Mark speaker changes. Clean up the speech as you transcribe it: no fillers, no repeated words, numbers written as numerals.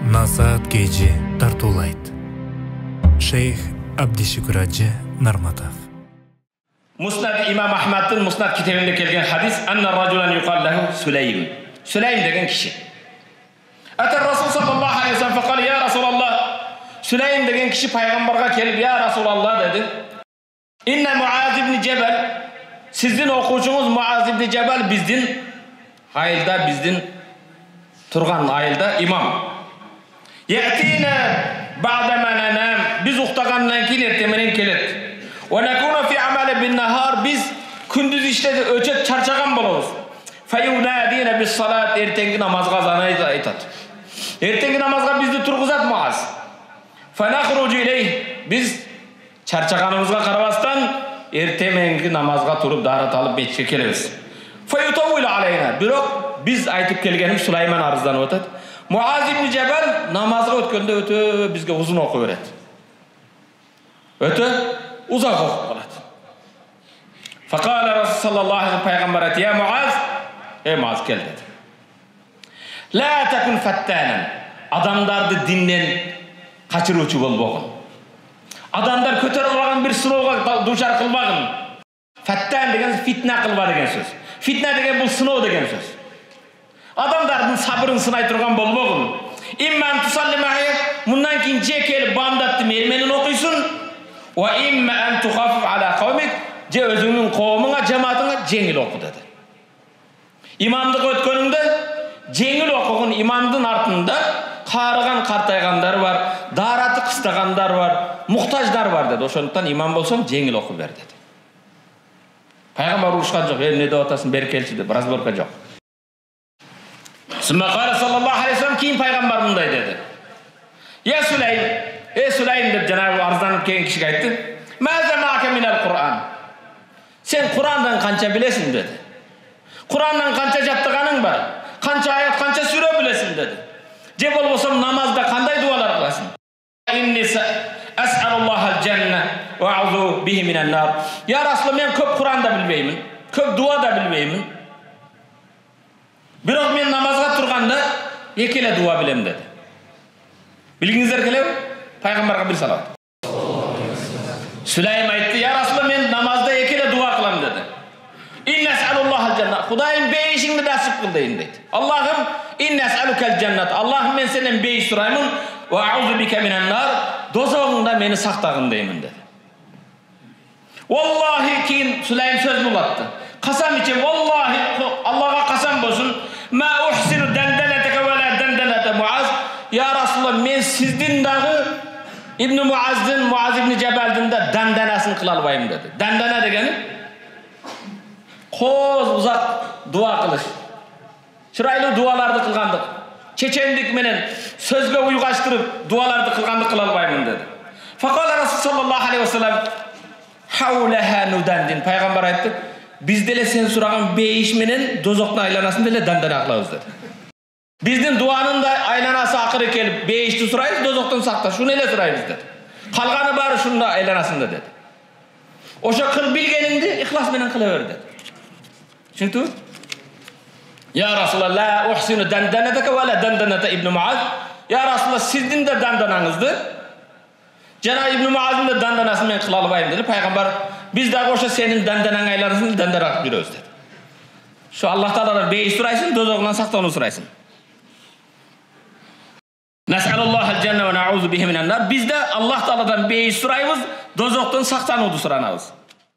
Speaker 1: Насаат Кejи тартуулайт. Шейх Абдишүкүр Ажы Нарматов.
Speaker 2: Муснад имам Ахмадтын Муснад китебинде келген хадис: "Анна ражулан юқал лаху Сулейм." Сулейм деген киши. Ата Расул саллаллаху алейхи ва саллям фақал: "Я Расулаллах." Сулейм деген киши пайгамбарга келип: "Я Расулаллах" деди. "Инна Муаз ибн Жабал, сиздин окуучуңуз Муаз ибн Жабал биздин айылда, биздин турган айылда имам. Я'тина бa'да ма нанам, биз уктагандан кийин эртең менен келет. Ва накуну фи амали бин нахар, биз күндүз иштеди өчөт чарчаган болобуз. Фаюнадина бис салат, эртеңки намазга азан айтат. Эртеңки намазга бизди тургузат Муаз. Фанахруджу илей, биз чарчаганыбызга карабастан эртең мененки намазга туруп дарат алып мечитке келебиз. Фаютавил алейна, бирок биз айтып келгеним Сулайман арызданып атат. Муаз ибн Жабал намазга өткөндө өтө бизге узун окуп берет. Өтө узак окуп калат. Факала Расул саллаллаху алейхи ва саллям, пайгамбар айтты: "Я Муаз, Муаз кел" деди. "Ла такун фаттанан", адамдарды динден качыруучу болбогун. Адамдар көтөрүп алган бир сыноого дуушар кылбагын. Фаттан деген фитна кылба деген сөз. Фитна деген бул сыноо деген сөз. Адамдардын сабырын сынай турган болбогун. Имман тусаллимахи, мындан кийин же келип бамдатты менен окуйсун. Ва имма ан тухаффиф ала кавмик, же өзүңнүн коомуңа, жамаатыңа жеңил оку деди. Имамдык өткөнүңдө жеңил окугун, имамдын артында карыган картайгандар бар, дараты кыстагандар бар, муктаждар бар деди. Ошондуктан имам болсоң жеңил окуп бер деди. Пайгамбар урушкан жок, эмне деп атасың, бери келчи деп, разборка жок. Суммакара саллаллаху алейхи ва саллям, кийин пайгамбар мындай деди: "Я Сулейм, Сулейм" деп жанагы арызданып келген кишиге айтты: "Маза мака минал Кур'ан?" Сен Курандан канча билесиң деди. Курандан канча жаттыганың бар? Канча аят, канча сүрө билесиң деди. Же болбосо намазда кандай дуалар кыласың? "Инни ас'алуллахал жанна ва а'удhu bihi минан нар." Я Расул, мен көп Куран да билбеймин, көп дуа да билбеймин. Бирок мен намазга турганда эки эле дуа билем деди. Билгиңиздер келеби? Пайгамбарга бир салат. Сулейм айтты: "Я Расул, мен намазда эки эле дуа кылам" деди. "Инна ас'алуллахал жанна", Кудайым бейишиңди насип кыл дейин дейт. Аллахым, инна ас'алукал жаннат, Аллахым мен сенен бейиш сураймын. Ва а'удhu bika минан нар, дозогуңда мени сактагын деймин деди. Валлахи, кийин Сулейм сөз булатты. Касам ичем, валлахи, Аллага касам болсун, ма ухсину данданатака ва ла данданата Муаз. Я Расулалла, мен сиздин дагы Ибн Муаздын, Муаз ибн Жабалдын да данданасын кыла албайм деди. Дандана дегени коз узак дуа кылыш. Чырайлуу дуаларды кылгандык, чечендик менен сөзгө уйгаштырып дуаларды кылгандык кыла албаймын деди. Факала Расул саллаллаху алейхи ва саллям: "Хаулаха нудандин", пайгамбар айтты: "Биз деле сен сураган бейиш менен дозоктун айланасын деле дандана кылабыз" деди. Биздин дуанын да айланасы акыры келип бейишти сурайбыз, дозоктон сакта, шуну эле сурайбыз деди. Калганы баары шунда айланасында деди. Ошо кыл билгениңди ихлас менен кыла бер деди. Түшүндүңбү? Я Расулалла, ла ухсину данданатака ва ла данданата Ибн Муаз. Я Расулалла, сиздин да данданаңызды жана Ибн Муаздын да данданасын мен кыла албайм деди. Пайгамбар: "Биз дагы ошо сенин данданаң айланасын дандарак жүрөбүз" деди. Ошо Аллах Тааладан бейиш сурайсың, дозогунан сактоону сурайсың. Нас'алуллахал жанна ва нa'удhu bihi минан нар. Биз да Аллах Тааладан бейиш сурайбыз, дозоктон сактанууду суранабыз.